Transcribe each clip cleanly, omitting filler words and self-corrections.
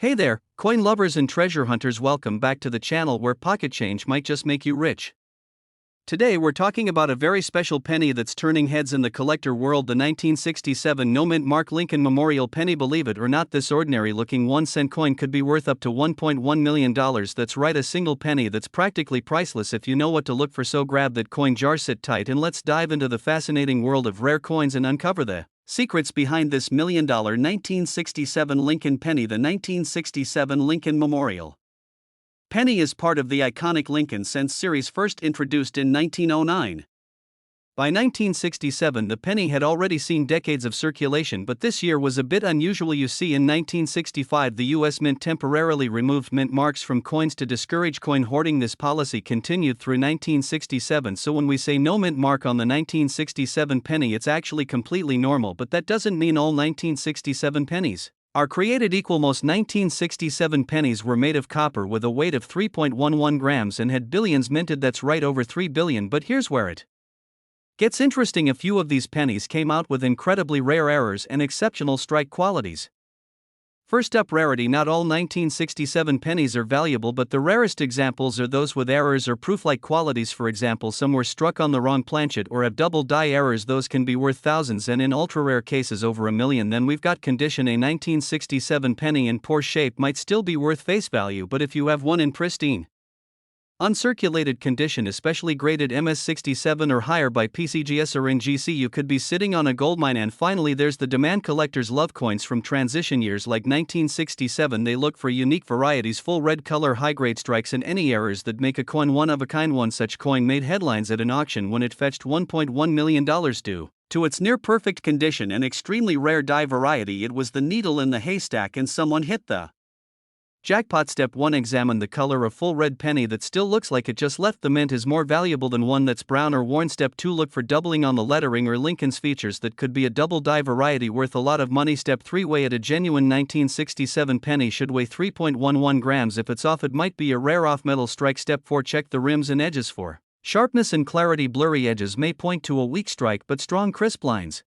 Hey there, coin lovers and treasure hunters, welcome back to the channel where pocket change might just make you rich. Today we're talking about a very special penny that's turning heads in the collector world, the 1967 no-mint mark Lincoln Memorial penny. Believe it or not, this ordinary looking 1-cent coin could be worth up to $1.1 million. That's right, a single penny that's practically priceless if you know what to look for. So grab that coin jar, sit tight, and let's dive into the fascinating world of rare coins and uncover the secrets behind this $1 million 1967 Lincoln penny. The 1967 Lincoln Memorial penny is part of the iconic Lincoln cents series, first introduced in 1909. By 1967, the penny had already seen decades of circulation, but this year was a bit unusual. You see, in 1965, the U.S. Mint temporarily removed mint marks from coins to discourage coin hoarding. This policy continued through 1967, so when we say no mint mark on the 1967 penny, it's actually completely normal, but that doesn't mean all 1967 pennies are created equal. Most 1967 pennies were made of copper with a weight of 3.11 grams and had billions minted. That's right, over 3 billion. But here's where it gets interesting. A few of these pennies came out with incredibly rare errors and exceptional strike qualities. First up, rarity. Not all 1967 pennies are valuable, but the rarest examples are those with errors or proof-like qualities. For example, some were struck on the wrong planchet or have double die errors. Those can be worth thousands, and in ultra-rare cases over $1 million. Then we've got condition. A 1967 penny in poor shape might still be worth face value, but if you have one in pristine, uncirculated condition, especially graded MS67 or higher by PCGS or NGC, you could be sitting on a goldmine. And finally, there's the demand. Collectors love coins from transition years like 1967. They look for unique varieties, full red color, high-grade strikes, and any errors that make a coin one of a kind. One such coin made headlines at an auction when it fetched $1.1 million due to its near-perfect condition and extremely rare die variety. It was the needle in the haystack, and someone hit the jackpot. Step 1. Examine the color. A full red penny that still looks like it just left the mint is more valuable than one that's brown or worn. Step 2. Look for doubling on the lettering or Lincoln's features. That could be a double die variety worth a lot of money. Step 3. Weigh it. A genuine 1967 penny should weigh 3.11 grams. If it's off, it might be a rare off-metal strike. Step 4. Check the rims and edges for sharpness and clarity. Blurry edges may point to a weak strike, but strong, crisp lines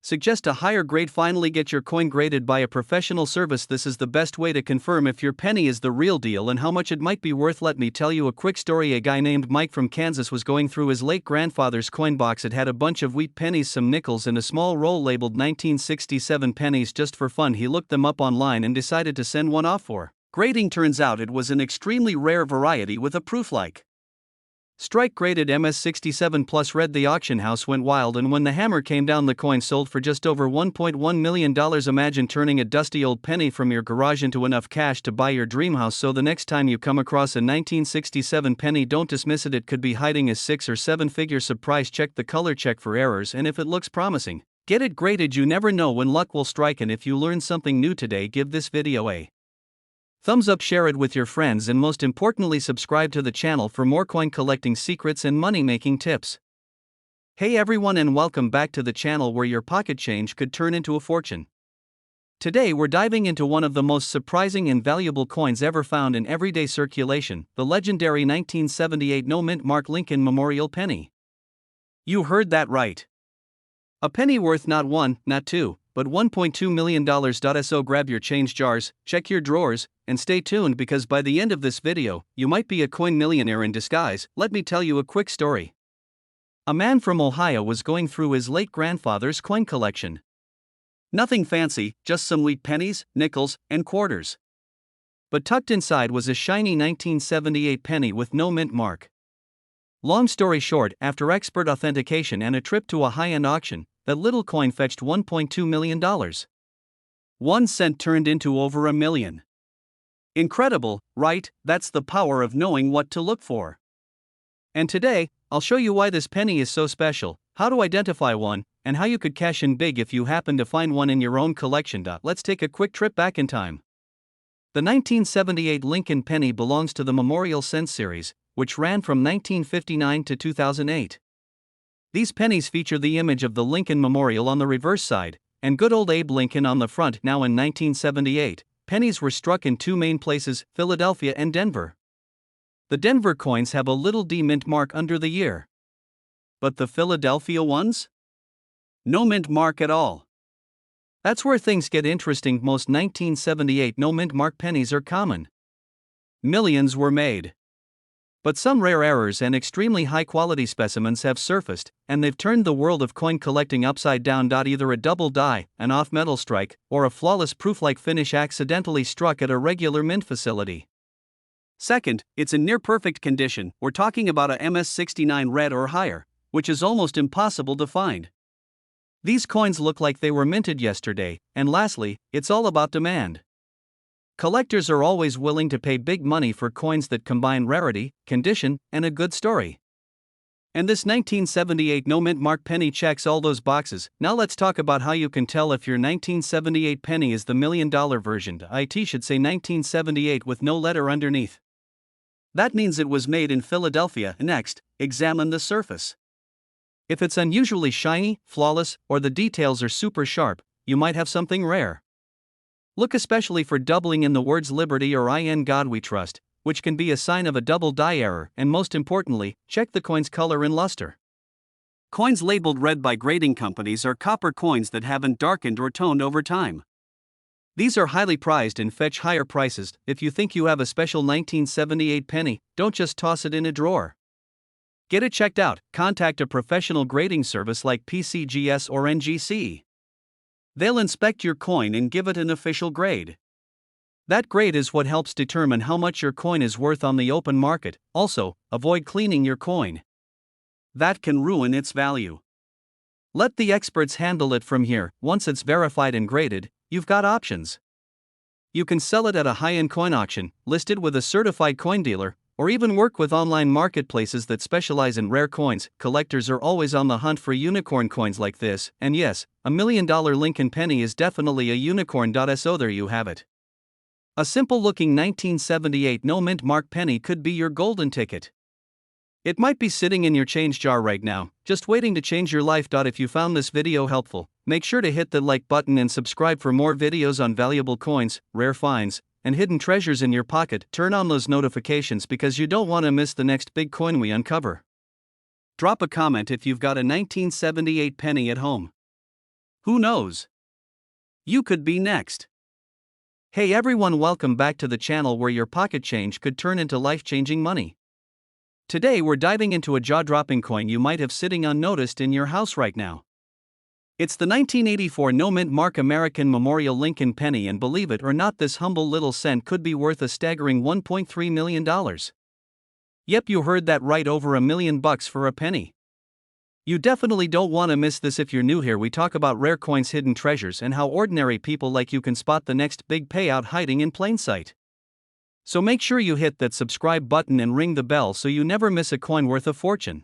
suggest a higher grade. Finally, get your coin graded by a professional service. This is the best way to confirm if your penny is the real deal and how much it might be worth. Let me tell you a quick story. A guy named Mike from Kansas was going through his late grandfather's coin box. It had a bunch of wheat pennies, some nickels, and a small roll labeled 1967 pennies. Just for fun, he looked them up online and decided to send one off for grading. Turns out it was an extremely rare variety with a proof-like strike, graded MS67 plus red. The auction house went wild, and when the hammer came down, the coin sold for just over $1.1 million. Imagine turning a dusty old penny from your garage into enough cash to buy your dream house. So the next time you come across a 1967 penny, don't dismiss it. It could be hiding a 6 or 7 figure surprise. Check the color, check for errors, and if it looks promising, get it graded. You never know when luck will strike. And if you learned something new today, give this video a thumbs up, share it with your friends, and most importantly, subscribe to the channel for more coin collecting secrets and money-making tips. Hey everyone, and welcome back to the channel where your pocket change could turn into a fortune. Today we're diving into one of the most surprising and valuable coins ever found in everyday circulation, the legendary 1978 no-mint mark Lincoln Memorial penny. You heard that right. A penny worth not one, not two, but $1.2 million. So grab your change jars, check your drawers, and stay tuned, because by the end of this video, you might be a coin millionaire in disguise. Let me tell you a quick story. A man from Ohio was going through his late grandfather's coin collection. Nothing fancy, just some wheat pennies, nickels, and quarters. But tucked inside was a shiny 1978 penny with no mint mark. Long story short, after expert authentication and a trip to a high-end auction, that little coin fetched $1.2 million. 1 cent turned into over $1 million. Incredible, right? That's the power of knowing what to look for. And today, I'll show you why this penny is so special, how to identify one, and how you could cash in big if you happen to find one in your own collection. Let's take a quick trip back in time. The 1978 Lincoln penny belongs to the Memorial cents series, which ran from 1959 to 2008. These pennies feature the image of the Lincoln Memorial on the reverse side, and good old Abe Lincoln on the front. Now in 1978, pennies were struck in two main places, Philadelphia and Denver. The Denver coins have a little D mint mark under the year. But the Philadelphia ones? No mint mark at all. That's where things get interesting. Most 1978 no-mint mark pennies are common. Millions were made. But some rare errors and extremely high-quality specimens have surfaced, and they've turned the world of coin collecting upside down. Either a double die, an off-metal strike, or a flawless proof-like finish accidentally struck at a regular mint facility. Second, it's in near-perfect condition. We're talking about a MS69 red or higher, which is almost impossible to find. These coins look like they were minted yesterday. And lastly, it's all about demand. Collectors are always willing to pay big money for coins that combine rarity, condition, and a good story. And this 1978 no-mint mark penny checks all those boxes. Now let's talk about how you can tell if your 1978 penny is the $1 million version. It should say 1978 with no letter underneath. That means it was made in Philadelphia. Next, examine the surface. If it's unusually shiny, flawless, or the details are super sharp, you might have something rare. Look especially for doubling in the words Liberty or In God We Trust, which can be a sign of a double die error, and most importantly, check the coin's color and luster. Coins labeled red by grading companies are copper coins that haven't darkened or toned over time. These are highly prized and fetch higher prices. If you think you have a special 1978 penny, don't just toss it in a drawer. Get it checked out. Contact a professional grading service like PCGS or NGC. They'll inspect your coin and give it an official grade. That grade is what helps determine how much your coin is worth on the open market. Also, avoid cleaning your coin. That can ruin its value. Let the experts handle it from here. Once it's verified and graded, you've got options. You can sell it at a high-end coin auction, list it with a certified coin dealer, or even work with online marketplaces that specialize in rare coins. Collectors are always on the hunt for unicorn coins like this, and yes, a $1 million Lincoln penny is definitely a unicorn. So there you have it. A simple-looking 1978 no-mint mark penny could be your golden ticket. It might be sitting in your change jar right now, just waiting to change your life. If you found this video helpful, make sure to hit the like button and subscribe for more videos on valuable coins, rare finds, and hidden treasures in your pocket. Turn on those notifications because you don't want to miss the next big coin we uncover. Drop a comment if you've got a 1978 penny at home. Who knows? You could be next. Hey everyone, welcome back to the channel where your pocket change could turn into life-changing money. Today we're diving into a jaw-dropping coin you might have sitting unnoticed in your house right now. It's the 1984 no-mint mark American Memorial Lincoln penny, and believe it or not, this humble little cent could be worth a staggering $1.3 million. Yep, you heard that right, over $1 million for a penny. You definitely don't want to miss this. If you're new here, we talk about rare coins, hidden treasures, and how ordinary people like you can spot the next big payout hiding in plain sight. So make sure you hit that subscribe button and ring the bell so you never miss a coin worth a fortune.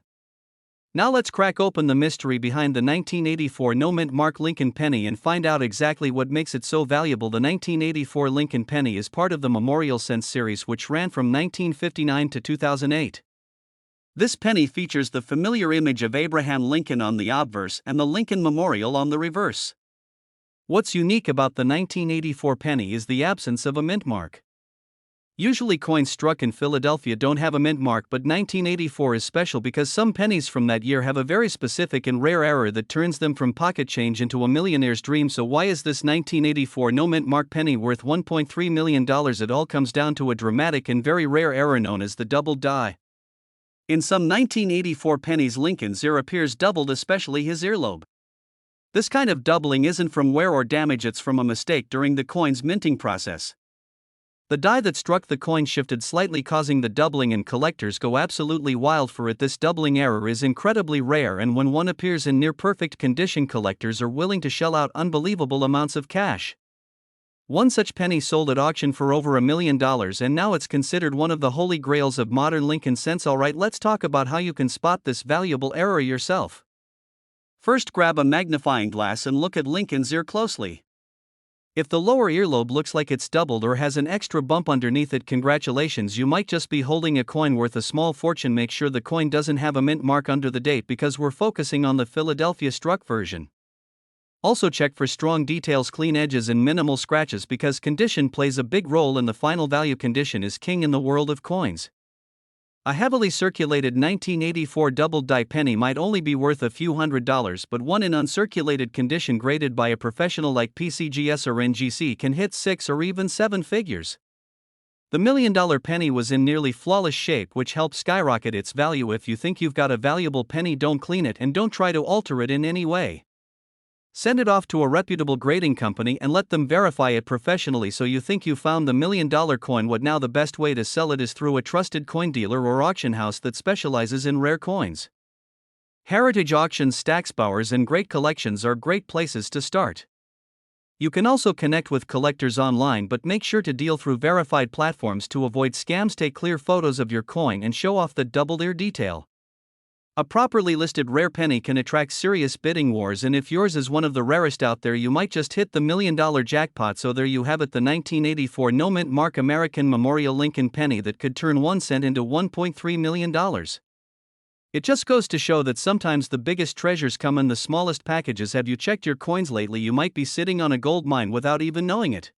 Now let's crack open the mystery behind the 1984 no-mint mark Lincoln penny and find out exactly what makes it so valuable. The 1984 Lincoln penny is part of the Memorial Cents series, which ran from 1959 to 2008. This penny features the familiar image of Abraham Lincoln on the obverse and the Lincoln Memorial on the reverse. What's unique about the 1984 penny is the absence of a mint mark. Usually coins struck in Philadelphia don't have a mint mark, but 1984 is special because some pennies from that year have a very specific and rare error that turns them from pocket change into a millionaire's dream. So why is this 1984 no mint mark penny worth $1.3 million? It all comes down to a dramatic and very rare error known as the double die. In some 1984 pennies, Lincoln's ear appears doubled, especially his earlobe. This kind of doubling isn't from wear or damage, it's from a mistake during the coin's minting process. The die that struck the coin shifted slightly, causing the doubling, and collectors go absolutely wild for it. This doubling error is incredibly rare, and when one appears in near-perfect condition, collectors are willing to shell out unbelievable amounts of cash. One such penny sold at auction for over $1 million, and now it's considered one of the holy grails of modern Lincoln cents. Alright, let's talk about how you can spot this valuable error yourself. First, grab a magnifying glass and look at Lincoln's ear closely. If the lower earlobe looks like it's doubled or has an extra bump underneath it, congratulations, you might just be holding a coin worth a small fortune. Make sure the coin doesn't have a mint mark under the date because we're focusing on the Philadelphia struck version. Also check for strong details, clean edges, and minimal scratches because condition plays a big role in the final value. Condition is king in the world of coins. A heavily circulated 1984 double-die penny might only be worth a few $100s, but one in uncirculated condition graded by a professional like PCGS or NGC can hit 6 or even 7 figures. The $1,000,000 penny was in nearly flawless shape, which helps skyrocket its value. If you think you've got a valuable penny, don't clean it and don't try to alter it in any way. Send it off to a reputable grading company and let them verify it professionally. So you think you found the $1,000,000 coin? What now? The best way to sell it is through a trusted coin dealer or auction house that specializes in rare coins. Heritage auctions, stacks, bowers, and great collections are great places to start. You can also connect with collectors online, but make sure to deal through verified platforms to avoid scams. Take clear photos of your coin and show off the double ear detail. A properly listed rare penny can attract serious bidding wars, and if yours is one of the rarest out there, you might just hit the $1,000,000 jackpot. So there you have it, the 1984 no mint mark American Memorial Lincoln penny that could turn 1 cent into $1.3 million. It just goes to show that sometimes the biggest treasures come in the smallest packages. Have you checked your coins lately? You might be sitting on a gold mine without even knowing it.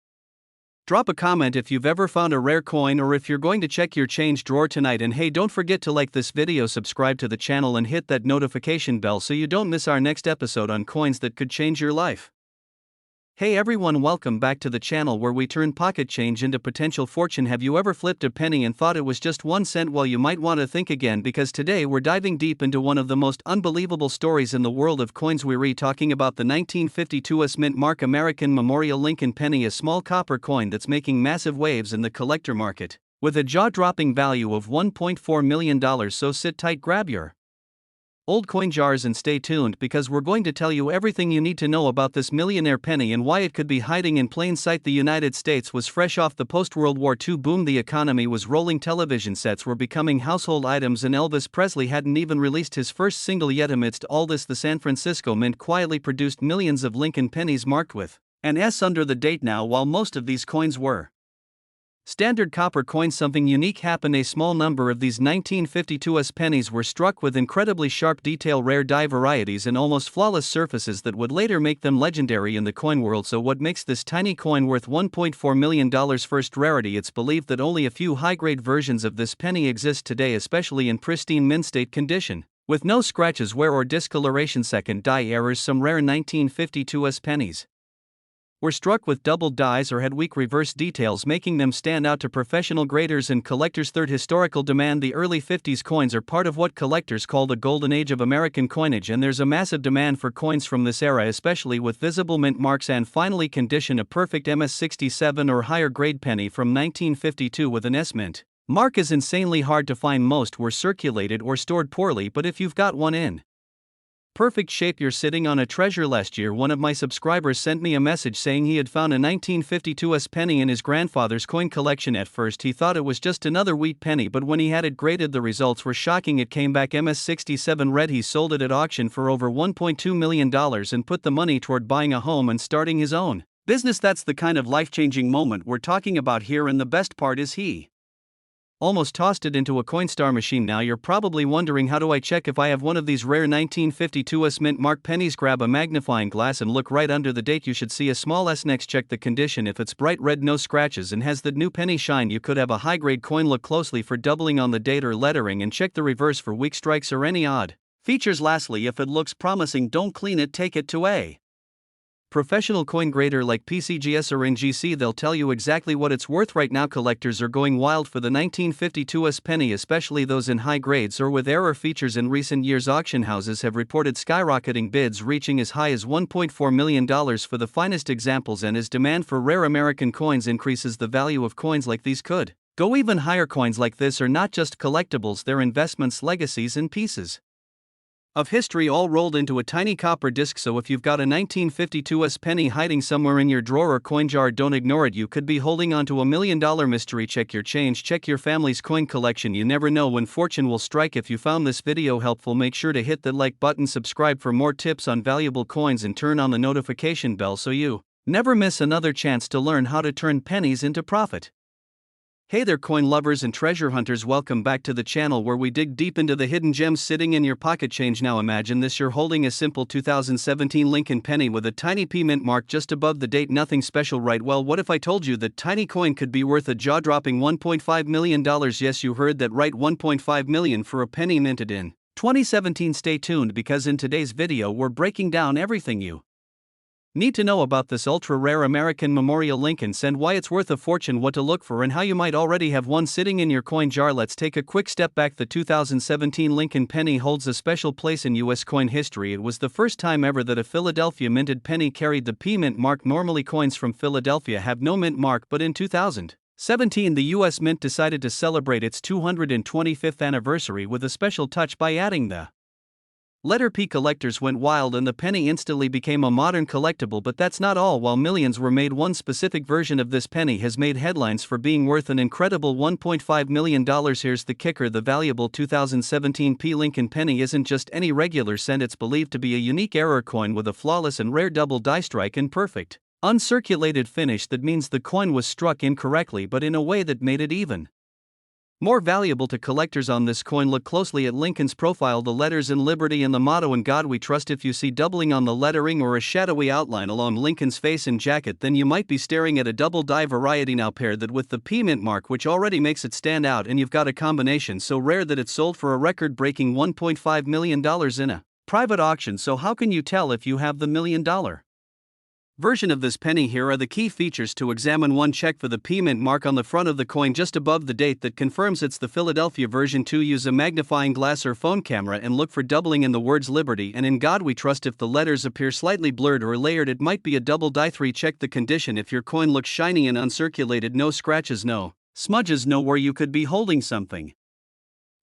Drop a comment if you've ever found a rare coin, or if you're going to check your change drawer tonight. And hey, don't forget to like this video, subscribe to the channel, and hit that notification bell so you don't miss our next episode on coins that could change your life. Hey everyone, welcome back to the channel where we turn pocket change into potential fortune. Have you ever flipped a penny and thought it was just 1 cent? Well, you might want to think again, because today we're diving deep into one of the most unbelievable stories in the world of coins. We're talking about the 1952 US mint mark American Memorial Lincoln penny, a small copper coin that's making massive waves in the collector market, with a jaw-dropping value of $1.4 million. So sit tight, grab your old coin jars and stay tuned, because we're going to tell you everything you need to know about this millionaire penny and why it could be hiding in plain sight. The United States was fresh off the post-World War II boom. The economy was rolling, television sets were becoming household items, and Elvis Presley hadn't even released his first single yet. Amidst all this, the San Francisco Mint quietly produced millions of Lincoln pennies marked with an S under the date. Now, while most of these coins were standard copper coins, something unique happened. A small number of these 1952 US pennies were struck with incredibly sharp detail, rare die varieties, and almost flawless surfaces that would later make them legendary in the coin world. So what makes this tiny coin worth $1.4 million? First, rarity. It's believed that only a few high-grade versions of this penny exist today, especially in pristine mint state condition, with no scratches, wear, or discoloration. Second, die errors. Some rare 1952 US pennies were struck with doubled dies or had weak reverse details, making them stand out to professional graders and collectors. Third, historical demand. The early 50s coins are part of what collectors call the golden age of American coinage, and there's a massive demand for coins from this era, especially with visible mint marks. And finally, condition. A perfect MS-67 or higher grade penny from 1952 with an S mint mark is insanely hard to find. Most were circulated or stored poorly, but if you've got one in perfect shape, you're sitting on a treasure. Last year, one of my subscribers sent me a message saying he had found a 1952 US penny in his grandfather's coin collection. At first, he thought it was just another wheat penny, but when he had it graded, the results were shocking. It came back MS-67 red. He sold it at auction for over $1.2 million and put the money toward buying a home and starting his own business. That's the kind of life-changing moment we're talking about here, and the best part is he almost tossed it into a Coinstar machine. Now you're probably wondering, how do I check if I have one of these rare 1952 US mint mark pennies? Grab a magnifying glass and look right under the date. You should see a small S. Next, check the condition. If it's bright red, no scratches, and has the new penny shine, you could have a high-grade coin. Look closely for doubling on the date or lettering, and check the reverse for weak strikes or any odd features. Lastly, if it looks promising, don't clean it. Take it to a professional coin grader like PCGS or NGC. They'll tell you exactly what it's worth. Right now, collectors are going wild for the 1952 US penny, especially those in high grades or with error features. In recent years, auction houses have reported skyrocketing bids reaching as high as $1.4 million for the finest examples, and as demand for rare American coins increases, the value of coins like these could go even higher. Coins like this are not just collectibles, they're investments, legacies, and pieces of history all rolled into a tiny copper disc. So if you've got a 1952 US penny hiding somewhere in your drawer or coin jar, don't ignore it. You could be holding onto a $1 million mystery. Check your change, check your family's coin collection. You never know when fortune will strike. If you found this video helpful, make sure to hit the like button, subscribe for more tips on valuable coins, and turn on the notification bell so you never miss another chance to learn how to turn pennies into profit. Hey there coin lovers and treasure hunters, welcome back to the channel where we dig deep into the hidden gems sitting in your pocket change. Now imagine this: you're holding a simple 2017 Lincoln penny with a tiny P mint mark just above the date. Nothing special, right? Well, what if I told you that tiny coin could be worth a jaw-dropping $1.5 million? Yes, you heard that right, $1.5 million for a penny minted in 2017. Stay tuned because in today's video we're breaking down everything you need to know about this ultra-rare American Memorial Lincolns and why it's worth a fortune, what to look for, and how you might already have one sitting in your coin jar. Let's take a quick step back. The 2017 Lincoln penny holds a special place in U.S. coin history. It was the first time ever that a Philadelphia minted penny carried the P mint mark. Normally coins from Philadelphia have no mint mark, but in 2017 the U.S. Mint decided to celebrate its 225th anniversary with a special touch by adding the letter P. Collectors went wild and the penny instantly became a modern collectible. But that's not all. While millions were made, one specific version of this penny has made headlines for being worth an incredible $1.5 million. Here's the kicker: the valuable 2017 P Lincoln penny isn't just any regular cent. It's believed to be a unique error coin with a flawless and rare double die strike and perfect uncirculated finish. That means the coin was struck incorrectly, but in a way that made it even more valuable to collectors. On this coin, look closely at Lincoln's profile, the letters in Liberty and the motto "In God We Trust." If you see doubling on the lettering or a shadowy outline along Lincoln's face and jacket, then you might be staring at a double die variety. Now pair that with the P mint mark, which already makes it stand out, and you've got a combination so rare that it sold for a record-breaking $1.5 million in a private auction. So how can you tell if you have the $1 million version of this penny? Here are the key features to examine. 1. Check for the P mint mark on the front of the coin just above the date. That confirms it's the Philadelphia version. 2. Use a magnifying glass or phone camera and look for doubling in the words Liberty and In God We Trust. If the letters appear slightly blurred or layered, it might be a double die. 3. Check the condition. If your coin looks shiny and uncirculated, no scratches, no smudges, no where you could be holding something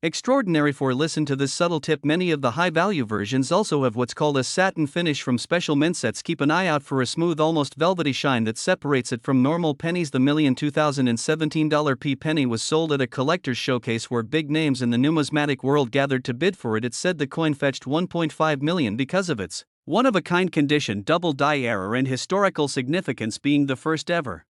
extraordinary. 4. Listen to this subtle tip: many of the high-value versions also have what's called a satin finish from special mint sets. Keep an eye out for a smooth, almost velvety shine that separates it from normal pennies. The million 2017 P penny was sold at a collector's showcase where big names in the numismatic world gathered to bid for it. It's said the coin fetched $1.5 million because of its one-of-a-kind condition, double die error, and historical significance, being the first ever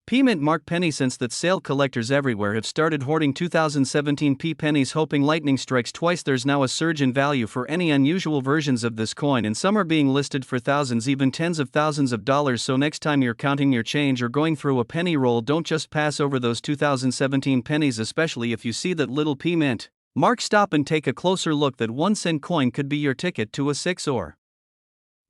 P mint mark penny. Since that sale, collectors everywhere have started hoarding 2017 P pennies, hoping lightning strikes twice. There's now a surge in value for any unusual versions of this coin, and some are being listed for thousands, even tens of thousands of dollars. So next time you're counting your change or going through a penny roll, don't just pass over those 2017 pennies, especially if you see that little P mint mark. Stop and take a closer look. That 1-cent coin could be your ticket to a 6 or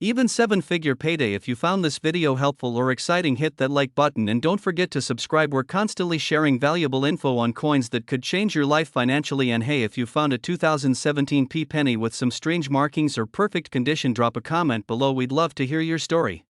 even 7-figure payday. If you found this video helpful or exciting, hit that like button and don't forget to subscribe. We're constantly sharing valuable info on coins that could change your life financially. And hey, if you found a 2017 P penny with some strange markings or perfect condition, drop a comment below. We'd love to hear your story.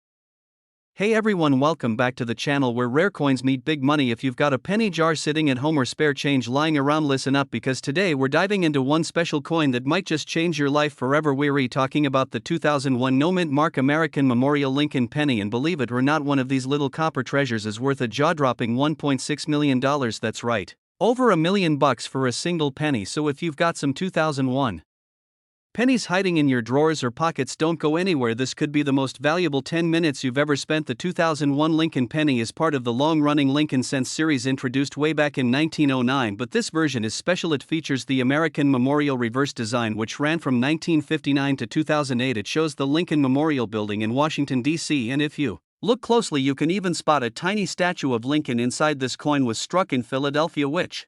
Hey everyone, welcome back to the channel where rare coins meet big money. If you've got a penny jar sitting at home or spare change lying around, listen up, because today we're diving into one special coin that might just change your life forever. We're talking about the 2001 no mint mark American Memorial Lincoln penny, and believe it or not, one of these little copper treasures is worth a jaw-dropping $1.6 million. That's right, over $1 million for a single penny. So if you've got some 2001 pennies hiding in your drawers or pockets, don't go anywhere. This could be the most valuable 10 minutes you've ever spent. The 2001 Lincoln penny is part of the long-running Lincoln Cents series introduced way back in 1909, but this version is special. It features the American Memorial reverse design, which ran from 1959 to 2008. It shows the Lincoln Memorial Building in Washington, D.C., and if you look closely, you can even spot a tiny statue of Lincoln inside. This coin was struck in Philadelphia, which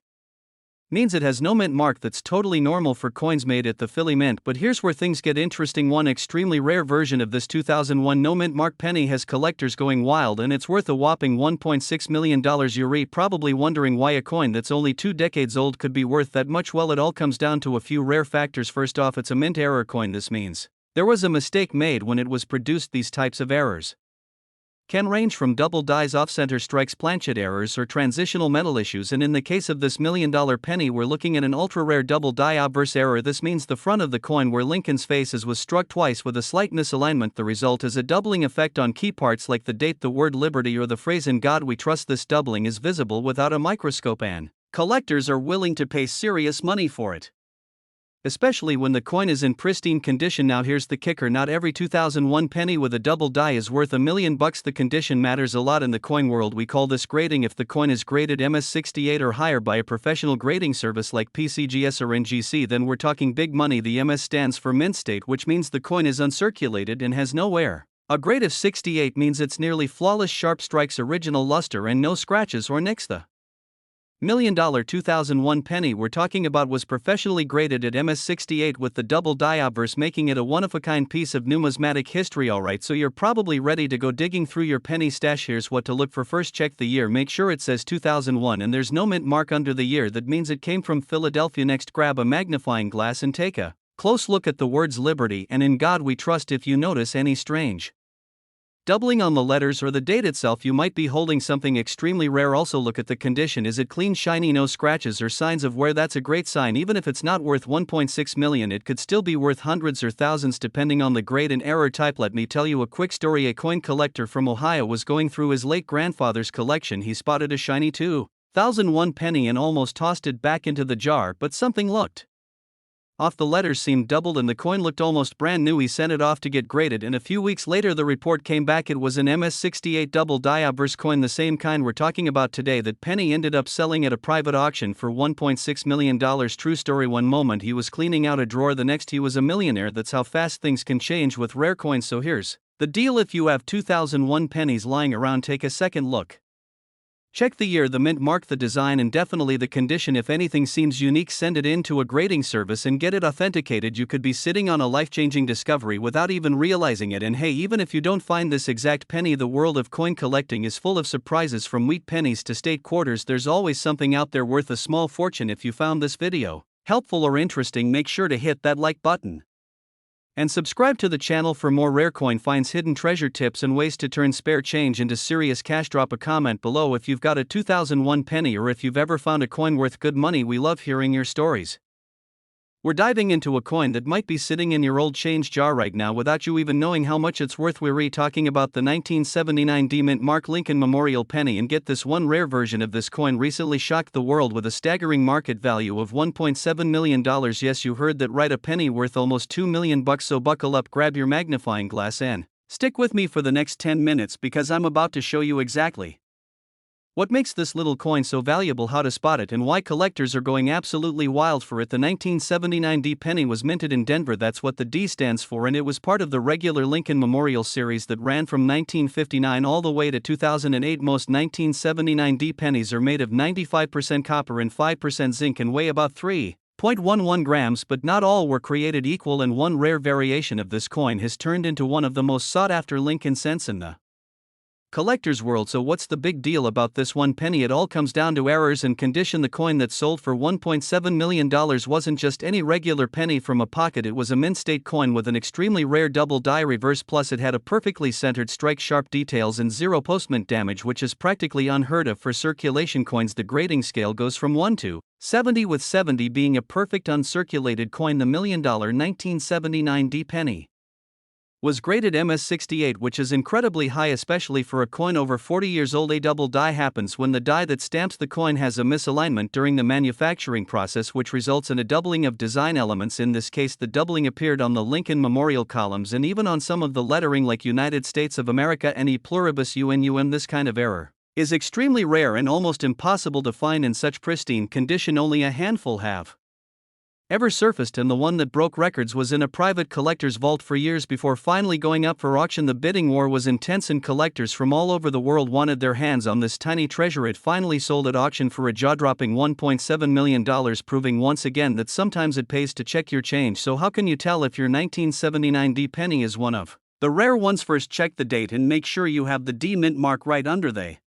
means it has no mint mark. That's totally normal for coins made at the Philly Mint. But here's where things get interesting. One extremely rare version of this 2001 no mint mark penny has collectors going wild, and it's worth a whopping $1.6 million. You're probably wondering why a coin that's only 2 decades old could be worth that much. Well, it all comes down to a few rare factors. First off, it's a mint error coin. This means there was a mistake made when it was produced. These types of errors can range from double dies, off-center strikes, planchet errors, or transitional metal issues, and in the case of this $1 million penny, we're looking at an ultra-rare double die obverse error. This means the front of the coin where Lincoln's face is was struck twice with a slight misalignment. The result is a doubling effect on key parts like the date, the word Liberty, or the phrase In God We Trust. This doubling is visible without a microscope, and collectors are willing to pay serious money for it. especially when the coin is in pristine condition. Now here's the kicker: not every 2001 penny with a double die is worth $1 million. The condition matters a lot in the coin world. We call this grading. If the coin is graded MS68 or higher by a professional grading service like PCGS or NGC, then we're talking big money. The MS stands for mint state, which means the coin is uncirculated and has no wear. A grade of 68 means it's nearly flawless, sharp strikes, original luster, and no scratches or nicks. The $1 million 2001 penny we're talking about was professionally graded at MS68 with the double die obverse, making it a one-of-a-kind piece of numismatic history. Alright, so you're probably ready to go digging through your penny stash. Here's what to look for. First, check the year. Make sure it says 2001 and there's no mint mark under the year. That means it came from Philadelphia. Next, grab a magnifying glass and take a close look at the words Liberty and In God We Trust. If you notice any strange doubling on the letters or the date itself, you might be holding something extremely rare. Also look at the condition. Is it clean, shiny, no scratches or signs of wear? That's a great sign. Even if it's not worth 1.6 million, it could still be worth hundreds or thousands depending on the grade and error type. Let me tell you a quick story. A coin collector from Ohio was going through his late grandfather's collection. He spotted a shiny 2001 penny and almost tossed it back into the jar, but something looked off. The letters seemed doubled and the coin looked almost brand new. He sent it off to get graded, and a few weeks later the report came back. It was an MS68 double die obverse coin, the same kind we're talking about today. That penny ended up selling at a private auction for $1.6 million. True story. One moment he was cleaning out a drawer, the next he was a millionaire. That's how fast things can change with rare coins. So here's the deal: if you have 2001 pennies lying around, take a second look. Check the year, the mint mark, the design, and definitely the condition. If anything seems unique, send it in to a grading service and get it authenticated. You could be sitting on a life-changing discovery without even realizing it. And hey, even if you don't find this exact penny, the world of coin collecting is full of surprises. From wheat pennies to state quarters, there's always something out there worth a small fortune. If you found this video helpful or interesting, make sure to hit that like button and subscribe to the channel for more rare coin finds, hidden treasure tips, and ways to turn spare change into serious cash. Drop a comment below if you've got a 2001 penny or if you've ever found a coin worth good money. We love hearing your stories. We're diving into a coin that might be sitting in your old change jar right now without you even knowing how much it's worth. We're talking about the 1979 D mint mark Lincoln Memorial penny, and get this, one rare version of this coin recently shocked the world with a staggering market value of $1.7 million. Yes, you heard that right, a penny worth almost $2 million. So buckle up, grab your magnifying glass, and stick with me for the next 10 minutes because I'm about to show you exactly what makes this little coin so valuable, how to spot it, and why collectors are going absolutely wild for it. The 1979 D penny was minted in Denver. That's what the D stands for, and it was part of the regular Lincoln Memorial series that ran from 1959 all the way to 2008. Most 1979 D pennies are made of 95% copper and 5% zinc and weigh about 3.11 grams, but not all were created equal, and one rare variation of this coin has turned into one of the most sought-after Lincoln cents in the collector's world. So what's the big deal about this one penny? It all comes down to errors and condition. The coin that sold for $1.7 million wasn't just any regular penny from a pocket. It was a mint state coin with an extremely rare double die reverse, plus it had a perfectly centered strike, sharp details, and zero postmint damage, which is practically unheard of for circulation coins. The grading scale goes from 1 to 70, with 70 being a perfect uncirculated coin. The $1 million 1979 D penny was graded MS68, which is incredibly high, especially for a coin over 40 years old. A double die happens when the die that stamps the coin has a misalignment during the manufacturing process, which results in a doubling of design elements. In this case, the doubling appeared on the Lincoln Memorial columns and even on some of the lettering like United States of America and E pluribus unum. This kind of error is extremely rare and almost impossible to find in such pristine condition. Only a handful have ever surfaced, and the one that broke records was in a private collector's vault for years before finally going up for auction. The bidding war was intense and collectors from all over the world wanted their hands on this tiny treasure. It finally sold at auction for a jaw-dropping $1.7 million, proving once again that sometimes it pays to check your change. So how can you tell if your 1979 D penny is one of the rare ones? First, check the date and make sure you have the D mint mark right under the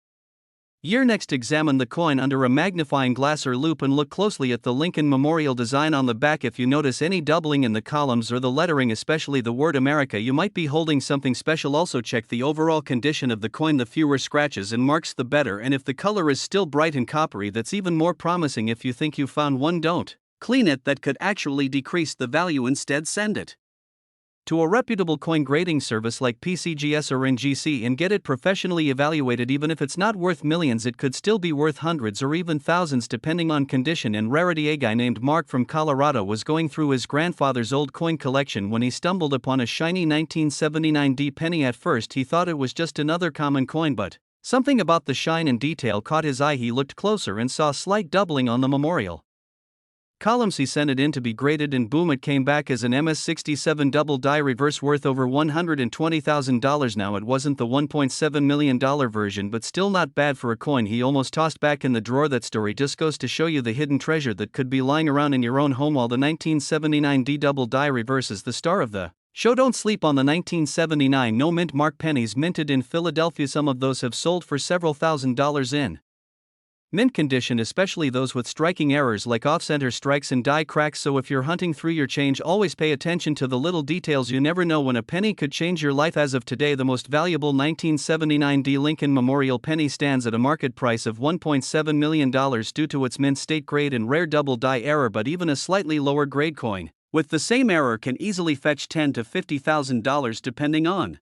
year. Next, examine the coin under a magnifying glass or loupe and look closely at the Lincoln Memorial design on the back. If you notice any doubling in the columns or the lettering, especially the word America, you might be holding something special. Also check the overall condition of the coin. The fewer scratches and marks the better, and if the color is still bright and coppery, that's even more promising. If you think you found one, don't clean it. That could actually decrease the value. Instead, send it to a reputable coin grading service like PCGS or NGC and get it professionally evaluated. Even if it's not worth millions, it could still be worth hundreds or even thousands depending on condition and rarity. A guy named Mark from Colorado was going through his grandfather's old coin collection when he stumbled upon a shiny 1979 D penny. At first he thought it was just another common coin, but something about the shine and detail caught his eye. He looked closer and saw slight doubling on the memorial columns. He sent it in to be graded and boom, it came back as an MS-67 double die reverse worth over $120,000. Now it wasn't the $1.7 million version, but still not bad for a coin he almost tossed back in the drawer. That story just goes to show you the hidden treasure that could be lying around in your own home. While the 1979 D double die reverse is the star of the show, don't sleep on the 1979 no mint mark pennies minted in Philadelphia. Some of those have sold for several $1,000s in mint condition, especially those with striking errors like off-center strikes and die cracks. So if you're hunting through your change, always pay attention to the little details. You never know when a penny could change your life. As of today, the most valuable 1979 D Lincoln Memorial penny stands at a market price of $1.7 million due to its mint state grade and rare double die error, but even a slightly lower grade coin with the same error can easily fetch $10,000 to $50,000 depending on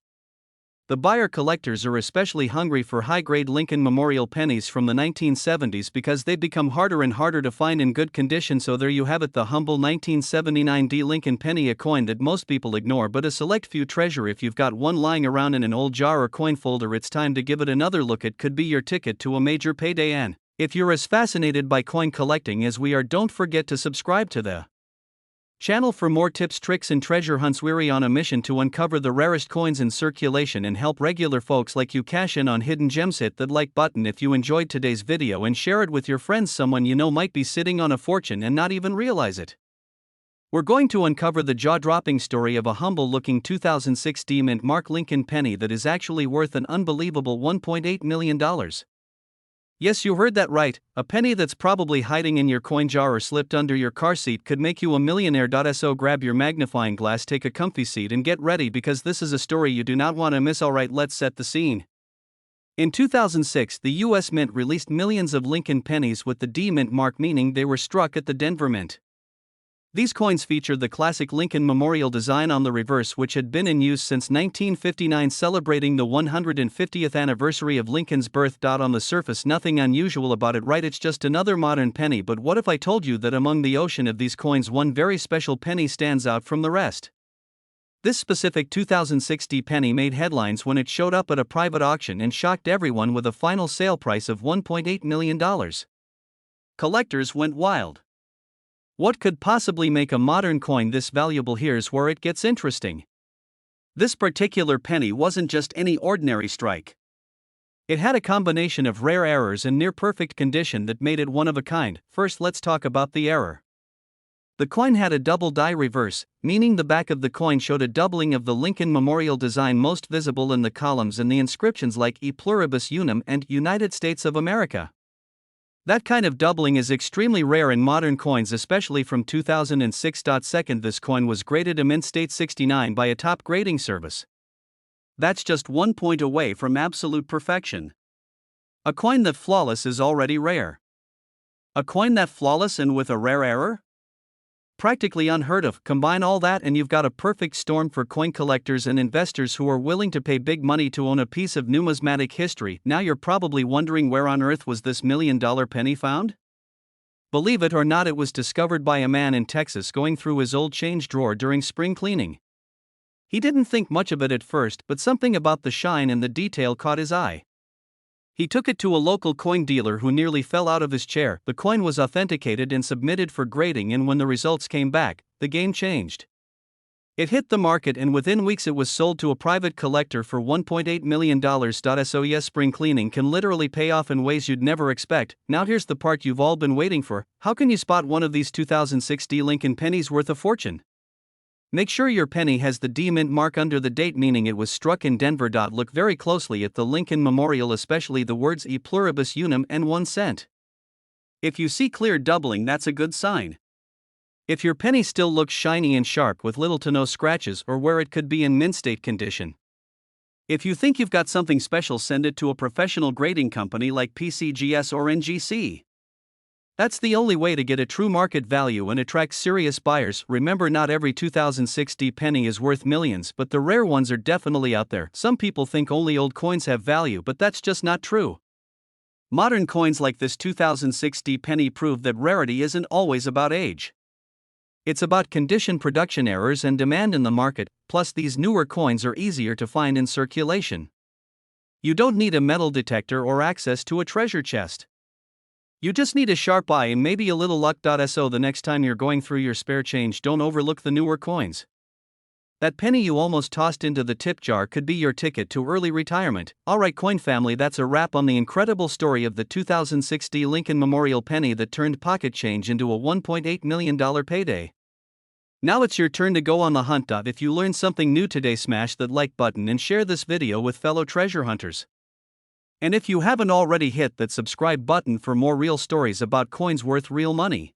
the buyer. Collectors are especially hungry for high-grade Lincoln Memorial pennies from the 1970s because they've become harder and harder to find in good condition. So there you have it, the humble 1979 D Lincoln penny, a coin that most people ignore but a select few treasure. If you've got one lying around in an old jar or coin folder, it's time to give it another look. It could be your ticket to a major payday. And if you're as fascinated by coin collecting as we are, don't forget to subscribe to the channel for more tips, tricks, and treasure hunts. We're on a mission to uncover the rarest coins in circulation and help regular folks like you cash in on hidden gems. Hit that like button if you enjoyed today's video and share it with your friends. Someone you know might be sitting on a fortune and not even realize it. We're going to uncover the jaw-dropping story of a humble-looking 2006 D mint mark Lincoln penny that is actually worth an unbelievable $1.8 million. Yes, you heard that right, a penny that's probably hiding in your coin jar or slipped under your car seat could make you a millionaire. So grab your magnifying glass, take a comfy seat, and get ready because this is a story you do not want to miss. Alright, let's set the scene. In 2006, the US Mint released millions of Lincoln pennies with the D mint mark, meaning they were struck at the Denver Mint. These coins featured the classic Lincoln Memorial design on the reverse, which had been in use since 1959, celebrating the 150th anniversary of Lincoln's birth. On the surface, nothing unusual about it, right? It's just another modern penny. But what if I told you that among the ocean of these coins, one very special penny stands out from the rest? This specific 2006 D penny made headlines when it showed up at a private auction and shocked everyone with a final sale price of $1.8 million. Collectors went wild. What could possibly make a modern coin this valuable? Here's where it gets interesting. This particular penny wasn't just any ordinary strike. It had a combination of rare errors and near-perfect condition that made it one of a kind. First, let's talk about the error. The coin had a double die reverse, meaning the back of the coin showed a doubling of the Lincoln Memorial design, most visible in the columns and the inscriptions like E Pluribus Unum and United States of America. That kind of doubling is extremely rare in modern coins, especially from 2006. Second, this coin was graded a mint state 69 by a top grading service. That's just 1 point away from absolute perfection. A coin that flawless is already rare. A coin that flawless and with a rare error? Practically unheard of. Combine all that and you've got a perfect storm for coin collectors and investors who are willing to pay big money to own a piece of numismatic history. Now you're probably wondering, where on earth was this $1 million penny found? Believe it or not, it was discovered by a man in Texas going through his old change drawer during spring cleaning. He didn't think much of it at first, but something about the shine and the detail caught his eye. He took it to a local coin dealer who nearly fell out of his chair. The coin was authenticated and submitted for grading, and when the results came back, the game changed. It hit the market, and within weeks it was sold to a private collector for $1.8 million. So yes, spring cleaning can literally pay off in ways you'd never expect. Now here's the part you've all been waiting for. How can you spot one of these 2006 D Lincoln pennies worth a fortune? Make sure your penny has the D mint mark under the date, meaning it was struck in Denver. Look very closely at the Lincoln Memorial, especially the words E Pluribus Unum and 1 cent. If you see clear doubling, that's a good sign. If your penny still looks shiny and sharp with little to no scratches, or where it could be in mint state condition. If you think you've got something special, send it to a professional grading company like PCGS or NGC. That's the only way to get a true market value and attract serious buyers. Remember, not every 2060 penny is worth millions, but the rare ones are definitely out there. Some people think only old coins have value, but that's just not true. Modern coins like this 2060 penny prove that rarity isn't always about age. It's about condition, production errors, and demand in the market. Plus, these newer coins are easier to find in circulation. You don't need a metal detector or access to a treasure chest. You just need a sharp eye and maybe a little luck. So the next time you're going through your spare change, don't overlook the newer coins. That penny you almost tossed into the tip jar could be your ticket to early retirement. Alright, coin family, that's a wrap on the incredible story of the 2060 Lincoln Memorial penny that turned pocket change into a $1.8 million payday. Now it's your turn to go on the hunt. If you learned something new today, smash that like button and share this video with fellow treasure hunters. And if you haven't already, hit that subscribe button for more real stories about coins worth real money.